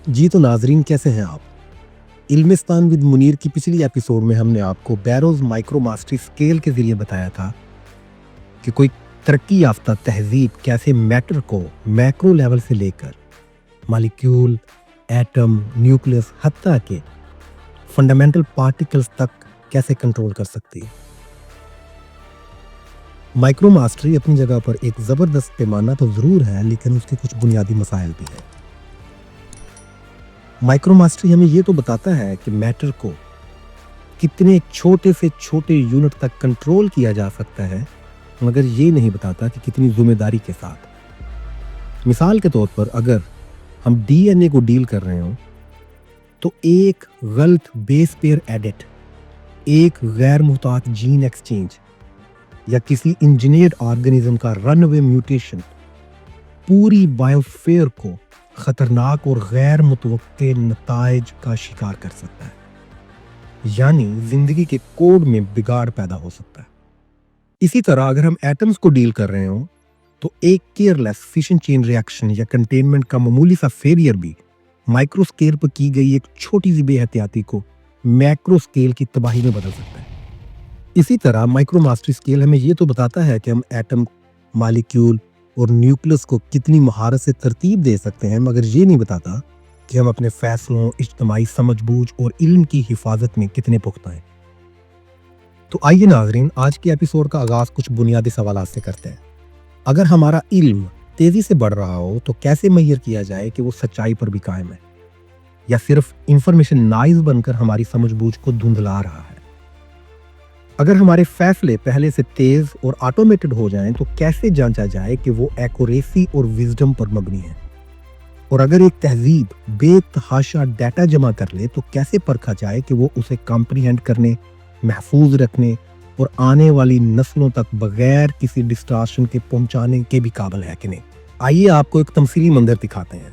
جی تو ناظرین کیسے ہیں آپ؟ علمستان ود منیر کی پچھلی ایپیسوڈ میں ہم نے آپ کو بیروز مائکرو ماسٹری اسکیل کے ذریعے بتایا تھا کہ کوئی ترقی یافتہ تہذیب کیسے میٹر کو میکرو لیول سے لے کر مالیکیول، ایٹم، نیوکلیس حتیٰ کہ فنڈامنٹل پارٹیکلز تک کیسے کنٹرول کر سکتی ہے۔ مائکرو ماسٹری اپنی جگہ پر ایک زبردست پیمانہ تو ضرور ہے، لیکن اس کے کچھ بنیادی مسائل بھی ہیں۔ مائکرو ماسٹری ہمیں یہ تو بتاتا ہے کہ میٹر کو کتنے چھوٹے سے چھوٹے یونٹ تک کنٹرول کیا جا سکتا ہے، مگر یہ نہیں بتاتا کہ کتنی ذمہ داری کے ساتھ۔ مثال کے طور پر اگر ہم ڈی این اے کو ڈیل کر رہے ہوں تو ایک غلط بیس پیئر ایڈٹ، ایک غیر محتاط جین ایکسچینج یا کسی انجینئرڈ آرگنزم کا رن اوے میوٹیشن پوری بائیوسفیر کو خطرناک اور غیر متوقع نتائج کا شکار کر سکتا ہے، یعنی زندگی کے کوڈ میں بگاڑ پیدا ہو سکتا ہے۔ اسی طرح اگر ہم ایٹمز کو ڈیل کر رہے ہوں تو ایک کیئرلیس فیشن چین ری ایکشن یا کنٹینمنٹ کا معمولی سا فیلئر بھی مائکرو سکیل پر کی گئی ایک چھوٹی سی بے احتیاطی کو میکرو سکیل کی تباہی میں بدل سکتا ہے۔ اسی طرح مائکرو ماسٹری سکیل ہمیں یہ تو بتاتا ہے کہ ہم ایٹم، مالیکیول اور نیوکلس کو کتنی مہارت سے ترتیب دے سکتے ہیں، مگر یہ نہیں بتاتا کہ ہم اپنے فیصلوں، اجتماعی سمجھ بوجھ اور علم کی حفاظت میں کتنے پختہ ہیں۔ تو آئیے ناظرین، آج کے ایپیسوڈ کا آغاز کچھ بنیادی سوالات سے کرتے ہیں۔ اگر ہمارا علم تیزی سے بڑھ رہا ہو تو کیسے معیار کیا جائے کہ وہ سچائی پر بھی قائم ہے یا صرف انفارمیشن نائز بن کر ہماری سمجھ بوجھ کو دھندلا رہا ہے؟ اگر ہمارے فیصلے پہلے سے تیز اور آٹومیٹڈ ہو جائیں تو کیسے جانچا جائے کہ وہ ایکوریسی اور وزڈم پر مبنی ہے؟ اور اگر ایک تہذیب بے تحاشا ڈیٹا جمع کر لے تو کیسے پرکھا جائے کہ وہ اسے کمپریہینڈ کرنے، محفوظ رکھنے اور آنے والی نسلوں تک بغیر کسی ڈسٹارشن کے پہنچانے کے بھی قابل ہے کہ نہیں؟ آئیے آپ کو ایک تمثیلی منظر دکھاتے ہیں۔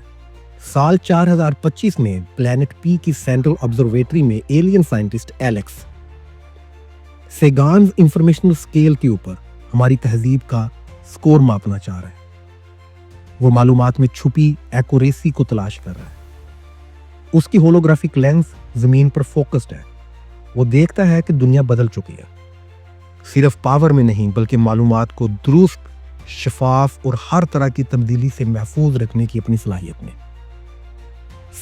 سال 4025 میں پلانٹ پی کی سینٹرل آبزرویٹری میں ایلین سائنٹسٹ ایلیکس سیگانز انفارمیشنل سکیل کے اوپر ہماری تہذیب کا سکور ماپنا چاہ رہا ہے۔ وہ معلومات میں چھپی ایکوریسی کو تلاش کر رہا ہے۔ اس کی ہولوگرافک لینس زمین پر فوکسڈ ہے۔ وہ دیکھتا ہے کہ دنیا بدل چکی ہے، صرف پاور میں نہیں بلکہ معلومات کو درست، شفاف اور ہر طرح کی تبدیلی سے محفوظ رکھنے کی اپنی صلاحیت میں۔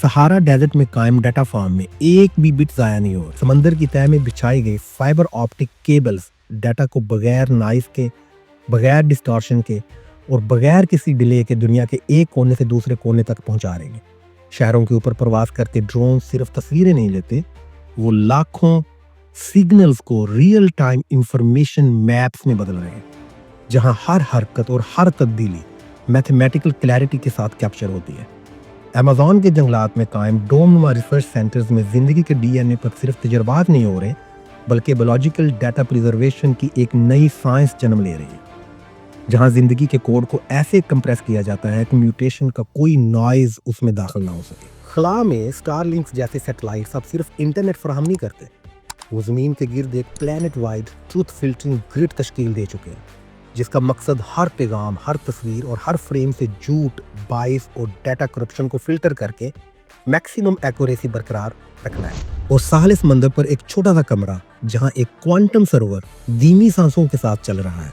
سہارا ڈیزرٹ میں قائم ڈیٹا فارم میں ایک بھی بٹ ضائع نہیں ہو۔ سمندر کی تہہ میں بچھائی گئی فائبر آپٹک کیبلز ڈیٹا کو بغیر نائز کے، بغیر ڈسٹارشن کے اور بغیر کسی ڈیلے کے دنیا کے ایک کونے سے دوسرے کونے تک پہنچا رہے ہیں۔ شہروں کے اوپر پرواز کرتے ڈرون صرف تصویریں نہیں لیتے، وہ لاکھوں سگنلز کو ریئل ٹائم انفارمیشن میپس میں بدل رہے ہیں، جہاں ہر حرکت اور ہر تبدیلی میتھمیٹیکل کلیئرٹی کے ساتھ کیپچر ہوتی ہے۔ ایمیزون کے جنگلات میں قائم ڈوم ریسرچ سینٹرز میں زندگی کے ڈی این اے پر صرف تجربات نہیں ہو رہے بلکہ بایولوجیکل ڈیٹا پریزرویشن کی ایک نئی سائنس جنم لے رہی ہے، جہاں زندگی کے کوڈ کو ایسے کمپریس کیا جاتا ہے کہ میوٹیشن کا کوئی نوائز اس میں داخل نہ ہو سکے۔ خلا میں سٹار لنکس جیسے سیٹلائٹس اب صرف انٹرنیٹ فراہم نہیں کرتے، وہ زمین کے گرد ایک planet wide truth filtering grid تشکیل دے چکے ہیں، جس کا مقصد ہر پیغام، ہر تصویر اور ہر فریم سے جھوٹ، بائس اور ڈیٹا کرپشن کو فلٹر کر کے میکسیمم ایکوریسی برقرار رکھنا ہے۔ اور ساحل سمندر پر ایک چھوٹا سا کمرہ جہاں ایک کوانٹم سرور دھیمی سانسوں کے ساتھ چل رہا ہے،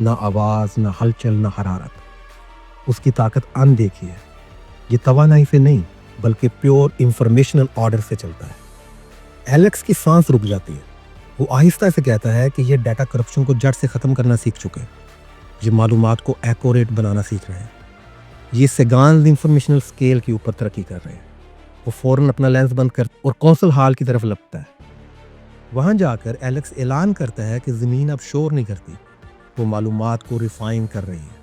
نہ آواز، نہ ہلچل، نہ حرارت۔ اس کی طاقت اندیکھی ہے۔ یہ توانائی سے نہیں بلکہ پیور انفارمیشنل آرڈر سے چلتا ہے۔ ایلیکس کی سانس رک جاتی ہے۔ وہ آہستہ سے کہتا ہے کہ یہ ڈیٹا کرپشن کو جڑ سے ختم کرنا سیکھ چکے ہیں، یہ معلومات کو ایکوریٹ بنانا سیکھ رہے ہیں، یہ سیگانز انفارمیشنل سکیل کے اوپر ترقی کر رہے ہیں۔ وہ فوراً اپنا لینس بند کر اور کونسل ہال کی طرف لپکتا ہے۔ وہاں جا کر ایلیکس اعلان کرتا ہے کہ زمین اب شور نہیں کرتی، وہ معلومات کو ریفائن کر رہی ہے۔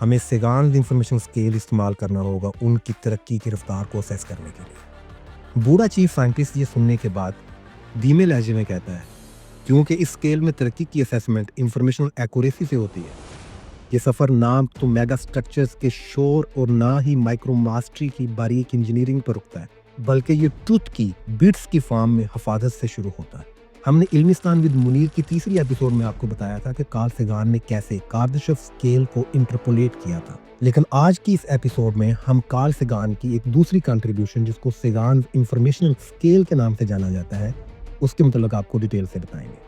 ہمیں سیگانز انفارمیشن سکیل استعمال کرنا ہوگا ان کی ترقی کی رفتار کو اسیس کرنے کے لیے۔ بوڑھا چیف سائنٹسٹ یہ سننے کے بعد دھیمے لہجے میں کہتا ہے، کیونکہ اس سکیل میں ترقی کی اسیسمنٹ انفارمیشنل ایکوریسی سے ہوتی ہے۔ یہ سفر نہ تو میگا سٹرکچرز کے شور اور نہ ہی مائکرو ماسٹری کی باریک انجینئرنگ پر رکتا ہے، بلکہ یہ ٹروتھ کی بٹس کی فارم میں حفاظت سے شروع ہوتا ہے۔ ہم نے علمستان ود منیر کی تیسری ایپیسوڈ میں آپ کو بتایا تھا کہ کارل سیگان نے کیسے کاردشف سکیل کو انٹرپولیٹ کیا تھا لیکن آج کی اس ایپیسوڈ میں ہم کارل سیگان کی ایک دوسری کنٹریبیوشن جس کو سیگان انفارمیشنل اسکیل کے نام سے جانا جاتا ہے اس کے متعلق آپ کو ڈیٹیل سے بتائیں گے۔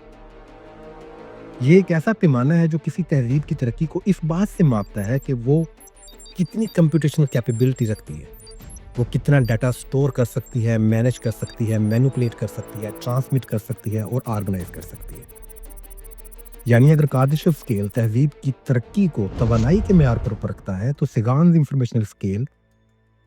یہ ایک ایسا پیمانہ ہے جو کسی تہذیب کی ترقی کو اس بات سے ماپتا ہے کہ وہ کتنی کمپیوٹیشنل کیپیبلٹی رکھتی ہے، وہ کتنا ڈیٹا سٹور کر سکتی ہے، مینیج کر سکتی ہے، مینوپولیٹ کر سکتی ہے، ٹرانسمٹ کر سکتی ہے اور آرگنائز کر سکتی ہے۔ یعنی اگر کارڈشف اسکیل تہذیب کی ترقی کو توانائی کے معیار پر پرکھتا ہے تو سیگانز انفارمیشنل اسکیل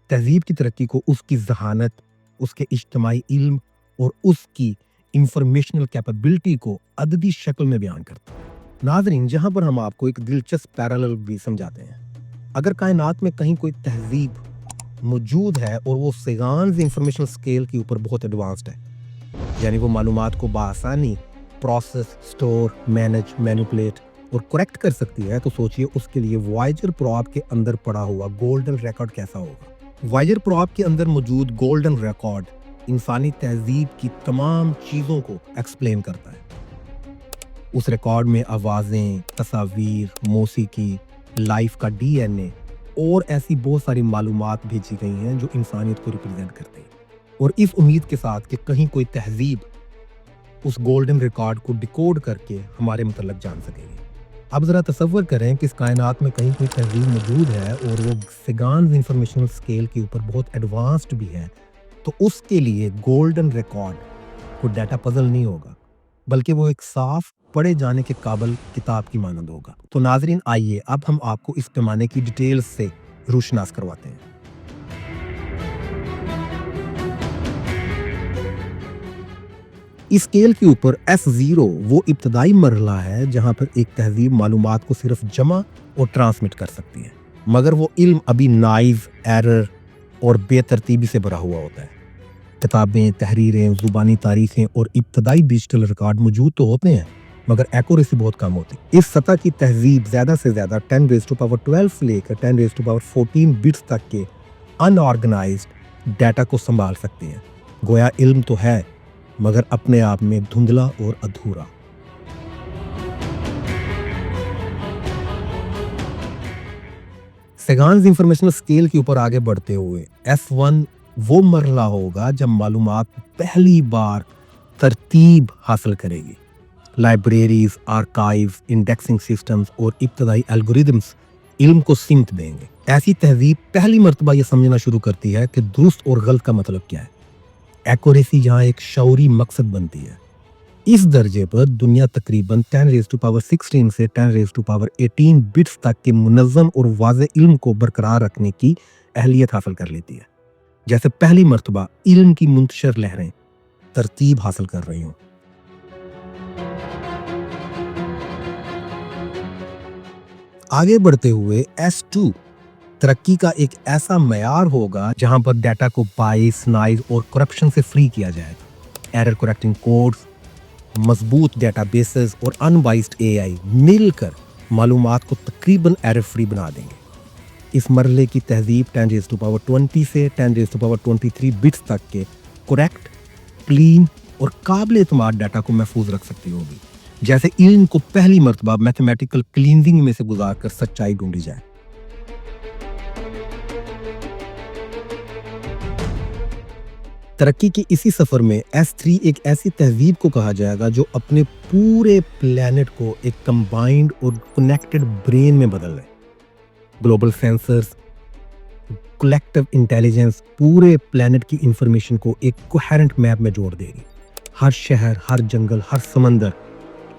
تہذیب کی ترقی کو اس کی ذہانت، اس کے اجتماعی علم اور اس کی انفارمیشنل کیپیبلٹی کو عددی شکل میں بیان کرتا ہے۔ ناظرین، جہاں پر ہم آپ کو ایک دلچسپ پیرالل بھی سمجھاتے ہیں۔ اگر کائنات میں کہیں کوئی تہذیب موجود ہے اور وہ سیگانز انفارمیشنل اسکیل کے اوپر بہت ایڈوانسڈ ہے، یعنی وہ معلومات کو بآسانی پروسیس، سٹور، مینیج، مینوپولیٹ اور کریکٹ کر سکتی ہے، تو سوچئے اس کے لیے وائجر پرواب کے اندر پڑا ہوا گولڈن ریکارڈ کیسا ہوگا۔ وائجر پرواب کے اندر موجود گولڈن ریکارڈ انسانی تہذیب کی تمام چیزوں کو ایکسپلین کرتا ہے۔ اس ریکارڈ میں آوازیں، تصاویر، موسیقی، لائف کا ڈی این اے اور ایسی بہت ساری معلومات بھیجی گئی ہیں جو انسانیت کو ریپرزینٹ کرتی ہیں، اور اس امید کے ساتھ کہ کہیں کوئی تہذیب اس گولڈن ریکارڈ کو ڈیکوڈ کر کے ہمارے متعلق جان سکے گی۔ اب ذرا تصور کریں کہ اس کائنات میں کہیں کوئی تہذیب موجود ہے اور وہ سیگانز انفارمیشنل اسکیل کے اوپر بہت ایڈوانسڈ بھی ہے، تو اس کے لیے گولڈن ریکارڈ کو ڈیٹا پزل نہیں ہوگا، بلکہ وہ ایک صاف پڑھے جانے کے قابل کتاب کی مانند ہوگا۔ تو ناظرین، آئیے اب ہم آپ کو اس پیمانے کی ڈیٹیلز سے روشناس کرواتے ہیں۔ اس اسکیل کے اوپر S0 وہ ابتدائی مرحلہ ہے جہاں پر ایک تہذیب معلومات کو صرف جمع اور ٹرانسمٹ کر سکتی ہے، مگر وہ علم ابھی نائز، ایرر اور بے ترتیبی سے بھرا ہوا ہوتا ہے۔ کتابیں، تحریریں، زبانی تاریخیں اور ابتدائی ڈیجیٹل ریکارڈ موجود تو ہوتے ہیں، مگر ایکوریسی بہت کم ہوتی ہے۔ اس سطح کی تہذیب زیادہ سے زیادہ 10⁻12 سے لے کر 10⁻14 بٹس تک کے ان آرگنائزڈ ڈیٹا کو سنبھال سکتی ہے۔ گویا علم تو ہے، مگر اپنے آپ میں دھندلا اور ادھورا۔ سیگانز انفارمیشنل اسکیل کے اوپر آگے بڑھتے ہوئے S1 وہ مرحلہ ہوگا جب معلومات پہلی بار ترتیب حاصل کرے گی۔ لائبریریز، آرکائیوز، انڈیکسنگ سسٹمز اور ابتدائی الگوریدمز علم کو سمت دیں گے۔ ایسی تہذیب پہلی مرتبہ یہ سمجھنا شروع کرتی ہے کہ درست اور غلط کا مطلب کیا ہے۔ ایکوریسی یہاں ایک شعوری مقصد بنتی ہے۔ اس درجے پر دنیا تقریباً 10⁻16 سے 10⁻18 بٹس تک کے منظم اور واضح علم کو برقرار رکھنے کی اہلیت حاصل کر لیتی ہے، جیسے پہلی مرتبہ علم کی منتشر لہریں ترتیب حاصل کر رہی ہوں۔ آگے بڑھتے ہوئے S2 ترقی کا ایک ایسا معیار ہوگا جہاں پر ڈیٹا کو بائس، نائز اور کرپشن سے فری کیا جائے گا۔ ایرر کریکٹنگ کوڈز، مضبوط ڈیٹا بیسز اور ان بائسڈ AI مل کر معلومات کو تقریباً ایرر فری بنا دیں گے۔ اس مرحلے کی تہذیب 10⁻20 سے 10⁻23 بٹس تک کے کریکٹ، کلین اور قابل اعتماد ڈیٹا کو محفوظ رکھ سکتی ہوگی، جیسے علم کو پہلی مرتبہ میتھمیٹیکل کلینزنگ میں سے گزار کر سچائی ڈھونڈی جائے۔ ترقی کے اسی سفر میں S3 ایک ایسی تہذیب کو کہا جائے گا جو اپنے پورے پلینٹ کو ایک کمبائنڈ اور کنیکٹڈ برین میں بدل لے۔ گلوبل سینسرز، کلیکٹیو انٹیلیجنس پورے پلینٹ کی انفارمیشن کو ایک کوہیرنٹ میپ میں جوڑ دے گی۔ ہر شہر، ہر جنگل، ہر سمندر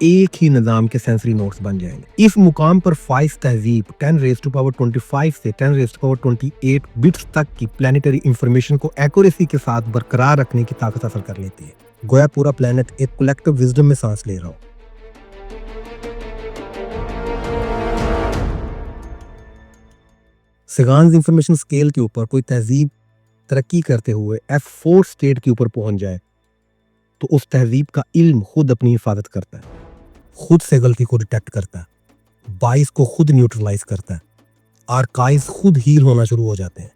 ایک ہی نظام کے سینسری نوڈز بن جائیں گے۔ اس مقام پر فائز تہذیب 10⁻25 سے 10⁻28 بٹس تک کی پلانیٹری انفارمیشن کو ایکوریسی کے ساتھ برقرار رکھنے کی طاقت حاصل کر لیتی ہے، گویا پورا پلانٹ ایک کلیکٹیو وزڈم میں سانس لے رہا ہو۔ سیگانز انفارمیشن اسکیل کے اوپر کوئی تہذیب ترقی کرتے ہوئے F4 اسٹیٹ کے اوپر پہنچ جائے تو اس تہذیب کا علم خود اپنی حفاظت کرتا ہے، خود سے غلطی کو ڈیٹیکٹ کرتا ہے، بائس کو خود نیوٹرلائز کرتا ہے، آرکائیوز خود ہیل ہونا شروع ہو جاتے ہیں،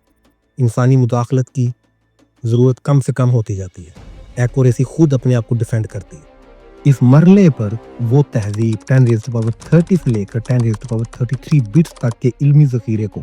انسانی مداخلت کی ضرورت کم سے کم ہوتی جاتی ہے، ایکوریسی خود اپنے آپ کو ڈیفینڈ کرتی ہے۔ اس مرحلے پر وہ تہذیب 10⁻30 سے لے کر 10⁻33 بٹس تک کے علمی ذخیرے کو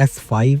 S5